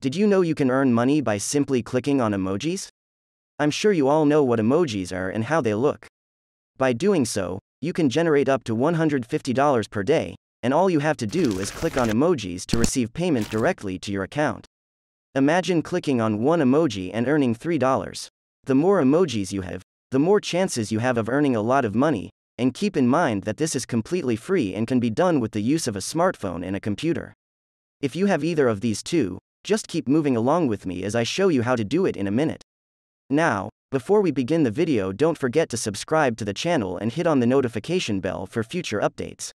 Did you know you can earn money by simply clicking on emojis? I'm sure you all know what emojis are and how they look. By doing so, you can generate up to $150 per day, and all you have to do is click on emojis to receive payment directly to your account. Imagine clicking on one emoji and earning $3. The more emojis you have, the more chances you have of earning a lot of money, and keep in mind that this is completely free and can be done with the use of a smartphone and a computer. If you have either of these two, just keep moving along with me as I show you how to do it in a minute. Now, before we begin the video, don't forget to subscribe to the channel and hit on the notification bell for future updates.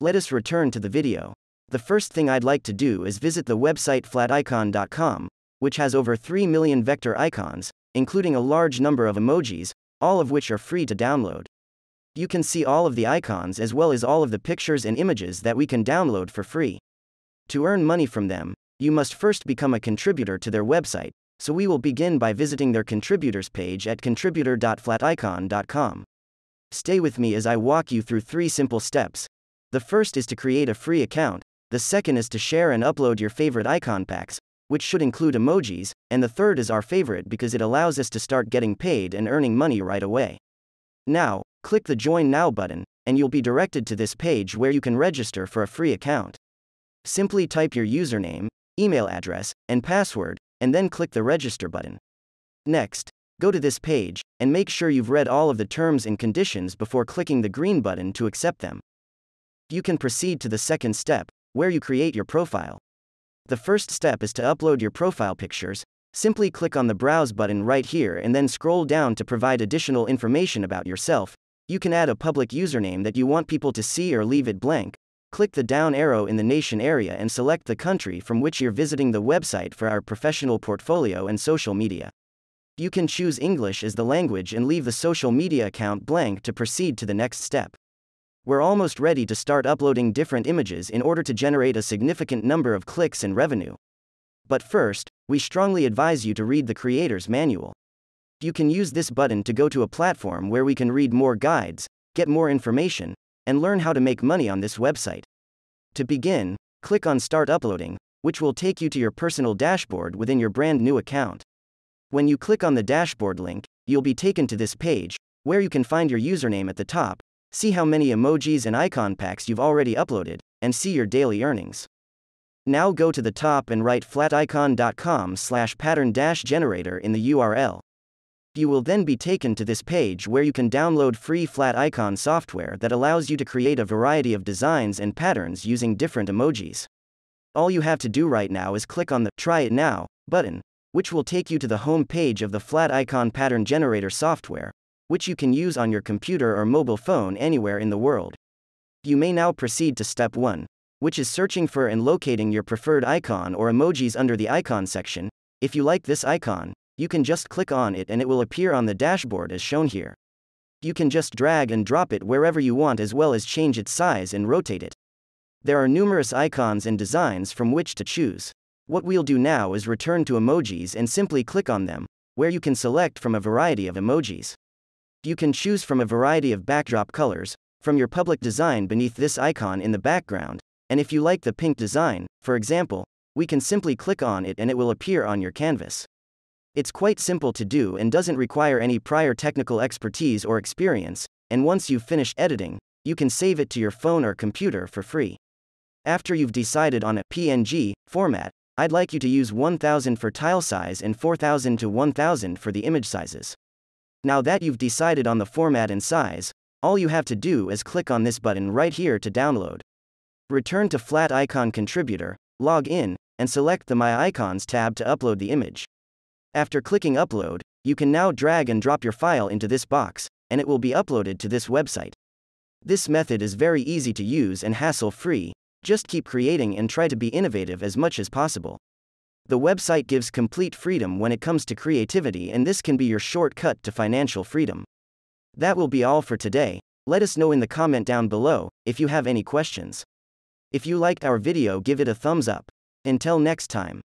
Let us return to the video. The first thing I'd like to do is visit the website flaticon.com, which has over 3 million vector icons, including a large number of emojis, all of which are free to download. You can see all of the icons as well as all of the pictures and images that we can download for free. To earn money from them, you must first become a contributor to their website, so we will begin by visiting their contributors page at contributor.flaticon.com. Stay with me as I walk you through 3 simple steps. The first is to create a free account, the second is to share and upload your favorite icon packs, which should include emojis, and the third is our favorite because it allows us to start getting paid and earning money right away. Now, click the Join Now button, and you'll be directed to this page where you can register for a free account. Simply type your username, email address, and password, and then click the Register button. Next, go to this page, and make sure you've read all of the terms and conditions before clicking the green button to accept them. You can proceed to the second step, where you create your profile. The first step is to upload your profile pictures. Simply click on the Browse button right here and then scroll down to provide additional information about yourself. You can add a public username that you want people to see or leave it blank. Click the down arrow in the nation area and select the country from which you're visiting the website for our professional portfolio and social media. You can choose English as the language and leave the social media account blank to proceed to the next step. We're almost ready to start uploading different images in order to generate a significant number of clicks and revenue. But first, we strongly advise you to read the creator's manual. You can use this button to go to a platform where we can read more guides, get more information, and learn how to make money on this website. To begin, click on Start Uploading, which will take you to your personal dashboard within your brand new account. When you click on the dashboard link, you'll be taken to this page, where you can find your username at the top, see how many emojis and icon packs you've already uploaded, and see your daily earnings. Now go to the top and write flaticon.com/pattern-generator in the URL. You will then be taken to this page where you can download free flat icon software that allows you to create a variety of designs and patterns using different emojis. All you have to do right now is click on the Try It Now button, which will take you to the home page of the flat icon pattern generator software, which you can use on your computer or mobile phone anywhere in the world. You may now proceed to step 1, which is searching for and locating your preferred icon or emojis under the icon section. If you like this icon, you can just click on it and it will appear on the dashboard as shown here. You can just drag and drop it wherever you want as well as change its size and rotate it. There are numerous icons and designs from which to choose. What we'll do now is return to emojis and simply click on them, where you can select from a variety of emojis. You can choose from a variety of backdrop colors, from your public design beneath this icon in the background, and if you like the pink design, for example, we can simply click on it and it will appear on your canvas. It's quite simple to do and doesn't require any prior technical expertise or experience, and once you've finished editing, you can save it to your phone or computer for free. After you've decided on a PNG format, I'd like you to use 1000 for tile size and 4000 to 1000 for the image sizes. Now that you've decided on the format and size, all you have to do is click on this button right here to download. Return to Flat Icon Contributor, log in, and select the My Icons tab to upload the image. After clicking Upload, you can now drag and drop your file into this box, and it will be uploaded to this website. This method is very easy to use and hassle-free. Just keep creating and try to be innovative as much as possible. The website gives complete freedom when it comes to creativity, and this can be your shortcut to financial freedom. That will be all for today. Let us know in the comment down below if you have any questions. If you liked our video, give it a thumbs up. Until next time.